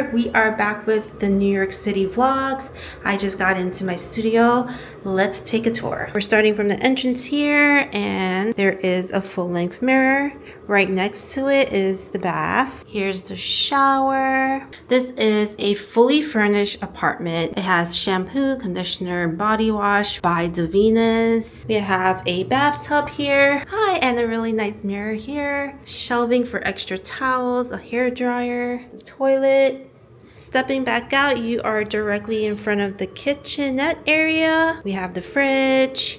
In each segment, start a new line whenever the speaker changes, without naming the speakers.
York. We are back with the New York City vlogs. I just got into my studio. Let's take a tour. We're starting from the entrance here, and there is a full-length mirror. Right next to it is the bath. Here's the shower. This is a fully furnished apartment. It has shampoo, conditioner, body wash by Davina's. We have a bathtub here. Hi, and a really nice mirror here. Shelving for extra towels, a hair dryer, the toilet. Stepping back out, you are directly in front of the kitchenette area. We have the fridge,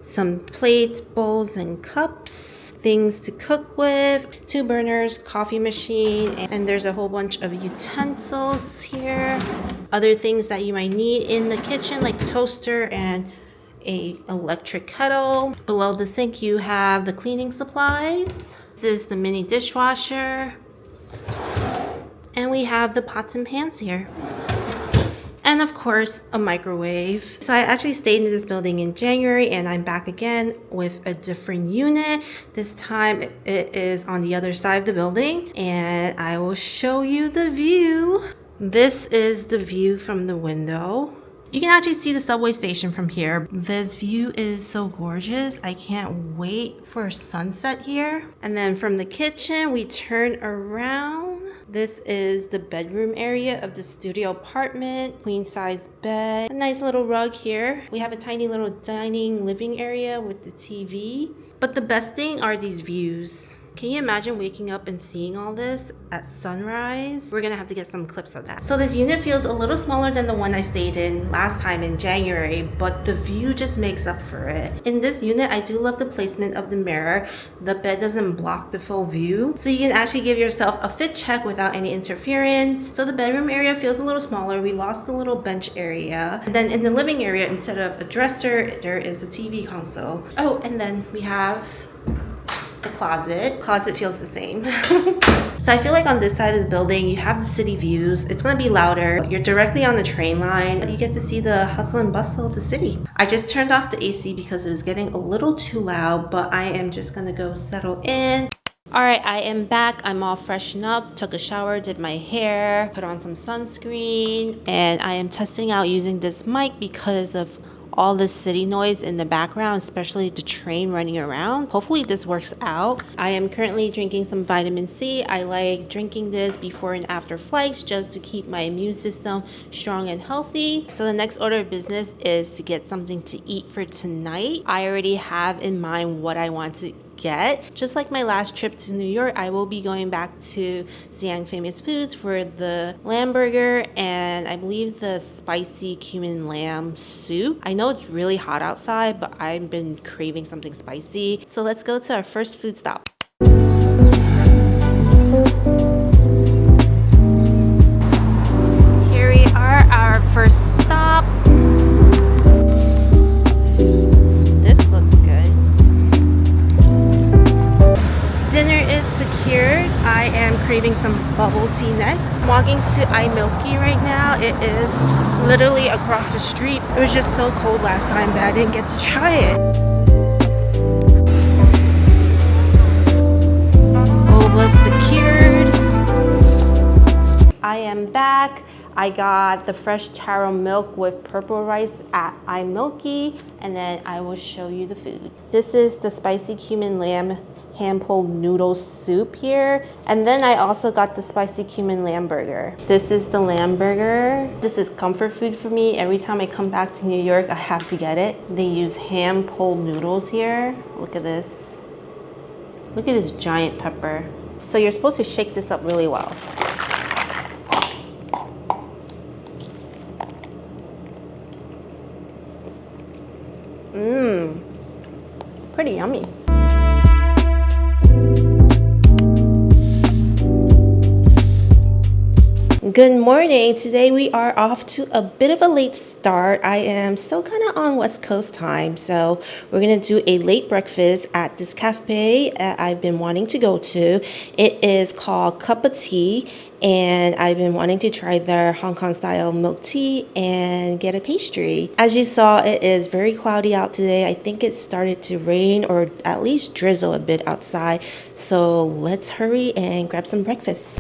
some plates, bowls, and cups, things to cook with, 2 burners, coffee machine, and there's a whole bunch of utensils here. Other things that you might need in the kitchen, like toaster and a electric kettle. Below the sink, you have the cleaning supplies. This is the mini dishwasher. And we have the pots and pans here. And of course, a microwave. So I actually stayed in this building in January, and I'm back again with a different unit. This time it is on the other side of the building, and I will show you the view. This is the view from the window. You can actually see the subway station from here. This view is so gorgeous. I can't wait for sunset here. And then from the kitchen, we turn around. This is the bedroom area of the studio apartment. Queen size bed. A nice little rug here. We have a tiny little dining living area with the TV. But the best thing are these views. Can you imagine waking up and seeing all this at sunrise? We're gonna have to get some clips of that. So this unit feels a little smaller than the one I stayed in last time in January, but the view just makes up for it. In this unit, I do love the placement of the mirror. The bed doesn't block the full view, so you can actually give yourself a fit check without any interference. So the bedroom area feels a little smaller. We lost the little bench area. And then in the living area, instead of a dresser, there is a TV console. Oh, and then we have the closet. Closet feels the same. So I feel like on this side of the building, you have the city views. It's gonna be louder. You're directly on the train line. You get to see the hustle and bustle of the city. I just turned off the AC because it was getting a little too loud, but I am just gonna go settle in. All right, I am back. I'm all freshened up, took a shower, did my hair, put on some sunscreen, and I am testing out using this mic because of all the city noise in the background, especially the train running around. Hopefully this works out. I am currently drinking some vitamin C. I like drinking this before and after flights just to keep my immune system strong and healthy. So the next order of business is to get something to eat for tonight. I already have in mind what I want to get. Just like my last trip to New York, I will be going back to Xi'an Famous Foods for the lamb burger and I believe the spicy cumin lamb soup. I know it's really hot outside, but I've been craving something spicy. So let's go to our first food stop. Here we are, our first stop. Dinner is secured. I am craving some bubble tea next. I'm walking to iMilky right now. It is literally across the street. It was just so cold last time that I didn't get to try it. Boba secured. I am back. I got the fresh taro milk with purple rice at iMilky, and then I will show you the food. This is the spicy cumin lamb hand-pulled noodle soup here, and then I also got the spicy cumin lamb burger. This is the lamb burger. This is comfort food for me. Every time I come back to New York, I have to get it. They use hand-pulled noodles here. Look at this. Look at this giant pepper. So you're supposed to shake this up really well. Pretty yummy. Good morning. Today we are off to a bit of a late start. I am still kind of on West Coast time, so we're gonna do a late breakfast at this cafe I've been wanting to go to. It is called Cuppa Tea, and I've been wanting to try their Hong Kong style milk tea and get a pastry. As you saw, it is very cloudy out today. I think it started to rain or at least drizzle a bit outside, so let's hurry and grab some breakfast.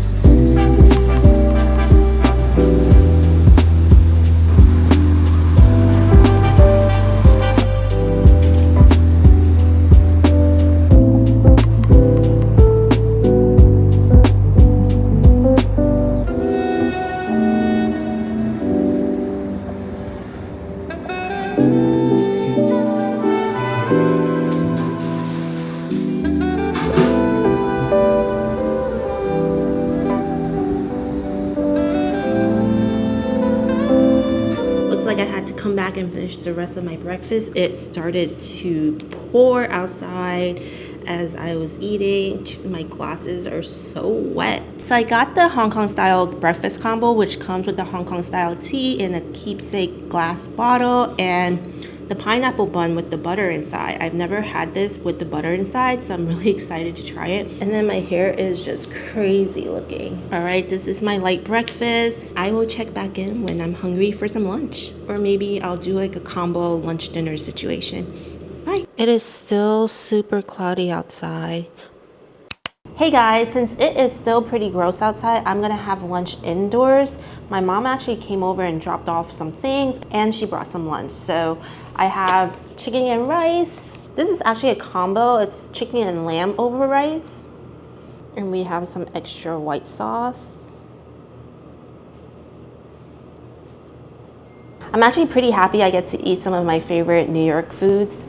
come back and finish the rest of my breakfast, it started to pour outside as I was eating. My glasses are so wet. So I got the Hong Kong style breakfast combo, which comes with the Hong Kong style tea in a keepsake glass bottle and the pineapple bun with the butter inside. I've never had this with the butter inside, so I'm really excited to try it. And then my hair is just crazy looking. All right, this is my light breakfast. I will check back in when I'm hungry for some lunch. Or maybe I'll do like a combo lunch dinner situation. Bye. It is still super cloudy outside. Hey guys, since it is still pretty gross outside, I'm gonna have lunch indoors. My mom actually came over and dropped off some things and she brought some lunch. So I have chicken and rice. This is actually a combo. It's chicken and lamb over rice. And we have some extra white sauce. I'm actually pretty happy I get to eat some of my favorite New York foods.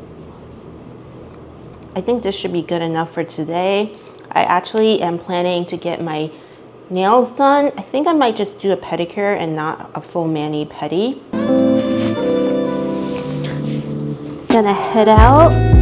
I think this should be good enough for today. I actually am planning to get my nails done. I think I might just do a pedicure and not a full mani-pedi. Gonna head out.